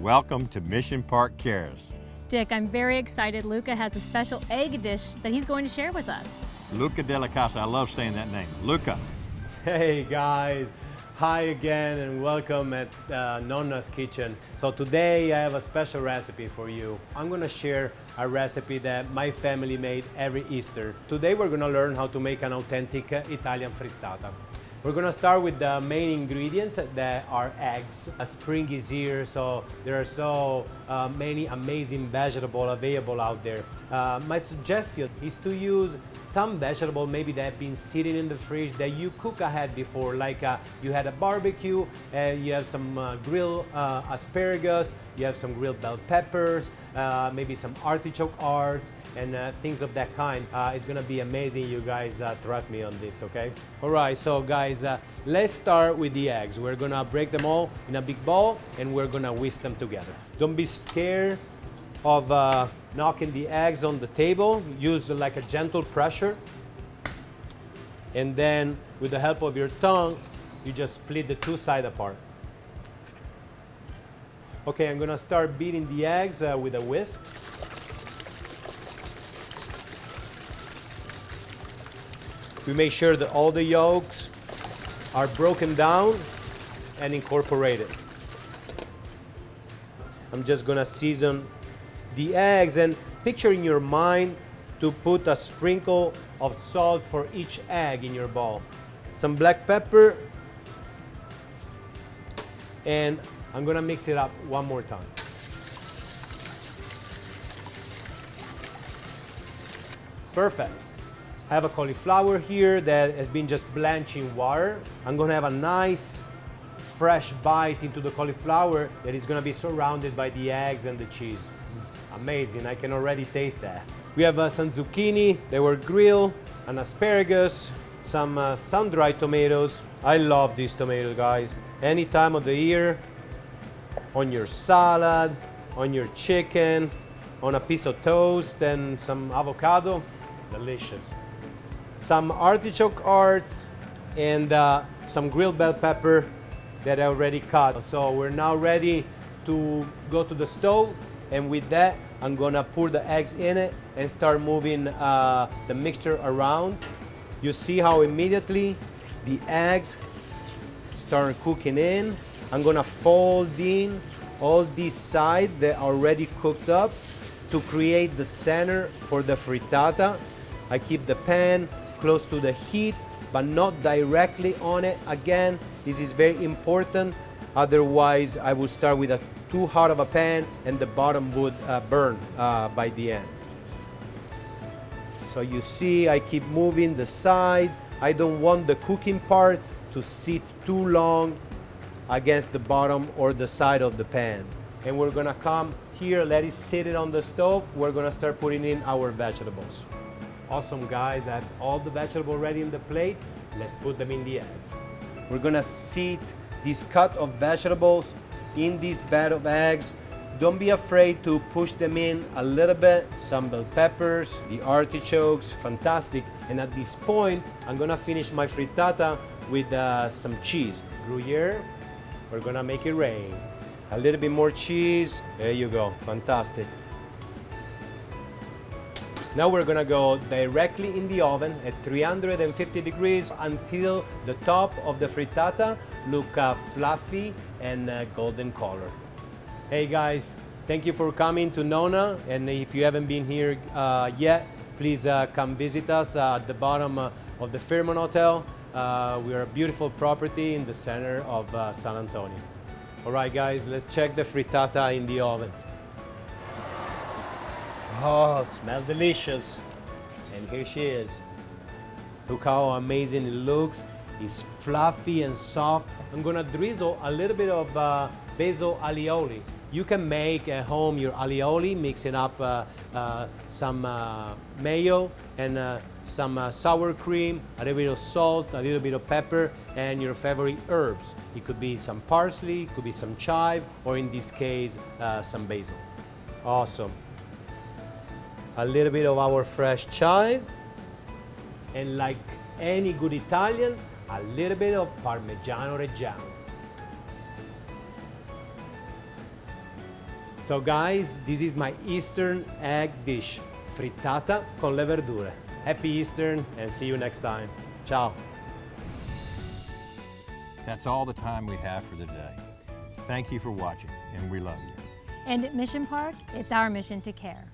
Welcome to Mission Park Cares. Dick, I'm very excited. Luca has a special egg dish that he's going to share with us. Luca Della Casa, I love saying that name. Luca. Hey guys, hi again and welcome at Nonna's Kitchen. So today I have a special recipe for you. I'm gonna share a recipe that my family made every Easter. Today we're gonna learn how to make an authentic Italian frittata. We're gonna start with the main ingredients that are eggs. Spring is here, so there are so many amazing vegetables available out there. My suggestion is to use some vegetable maybe that have been sitting in the fridge that you cook ahead before, like you had a barbecue, you have some grilled asparagus, you have some grilled bell peppers, maybe some artichoke hearts, and things of that kind. It's gonna be amazing, you guys, trust me on this, okay? All right, so guys, let's start with the eggs. We're gonna break them all in a big bowl and we're gonna whisk them together. Don't be scared of knocking the eggs on the table. Use like a gentle pressure. And then with the help of your tongue, you just split the two sides apart. Okay, I'm gonna start beating the eggs with a whisk. We make sure that all the yolks are broken down and incorporated. I'm just gonna season the eggs and picture in your mind to put a sprinkle of salt for each egg in your bowl. Some black pepper, and I'm gonna mix it up one more time. Perfect. I have a cauliflower here that has been just blanched in water. I'm gonna have a nice fresh bite into the cauliflower that is gonna be surrounded by the eggs and the cheese. Amazing, I can already taste that. We have some zucchini, they were grilled, an asparagus, some sun-dried tomatoes. I love these tomatoes, guys. Any time of the year, on your salad, on your chicken, on a piece of toast and some avocado, delicious. Some artichoke hearts and some grilled bell pepper that I already cut. So we're now ready to go to the stove, and with that I'm gonna pour the eggs in it and start moving the mixture around. You see how immediately the eggs start cooking in. I'm gonna fold in all these sides that are already cooked up to create the center for the frittata. I keep the pan close to the heat, but not directly on it. Again, this is very important. Otherwise, I would start with a too hot of a pan and the bottom would burn by the end. So you see, I keep moving the sides. I don't want the cooking part to sit too long against the bottom or the side of the pan. And we're gonna come here, let it sit on the stove. We're gonna start putting in our vegetables. Awesome, guys, I have all the vegetables ready in the plate. Let's put them in the eggs. We're gonna seat this cut of vegetables in this bed of eggs. Don't be afraid to push them in a little bit. Some bell peppers, the artichokes, fantastic. And at this point, I'm gonna finish my frittata with some cheese. Gruyere, we're gonna make it rain. A little bit more cheese, there you go, fantastic. Now we're gonna go directly in the oven at 350 degrees until the top of the frittata look fluffy and golden color. Hey guys, thank you for coming to Nonna, and if you haven't been here yet, please come visit us at the bottom of the Fairmont Hotel. We are a beautiful property in the center of San Antonio. All right guys, let's check the frittata in the oven. Oh, smells delicious. And here she is. Look how amazing it looks. It's fluffy and soft. I'm gonna drizzle a little bit of basil alioli. You can make at home your alioli, mix it up some mayo and some sour cream, a little bit of salt, a little bit of pepper, and your favorite herbs. It could be some parsley, it could be some chive, or in this case, some basil. Awesome. A little bit of our fresh chive, and like any good Italian, a little bit of Parmigiano Reggiano. So guys, this is my Eastern egg dish, frittata con le verdure. Happy Eastern and see you next time. Ciao. That's all the time we have for today. Thank you for watching, and we love you. And at Mission Park, it's our mission to care.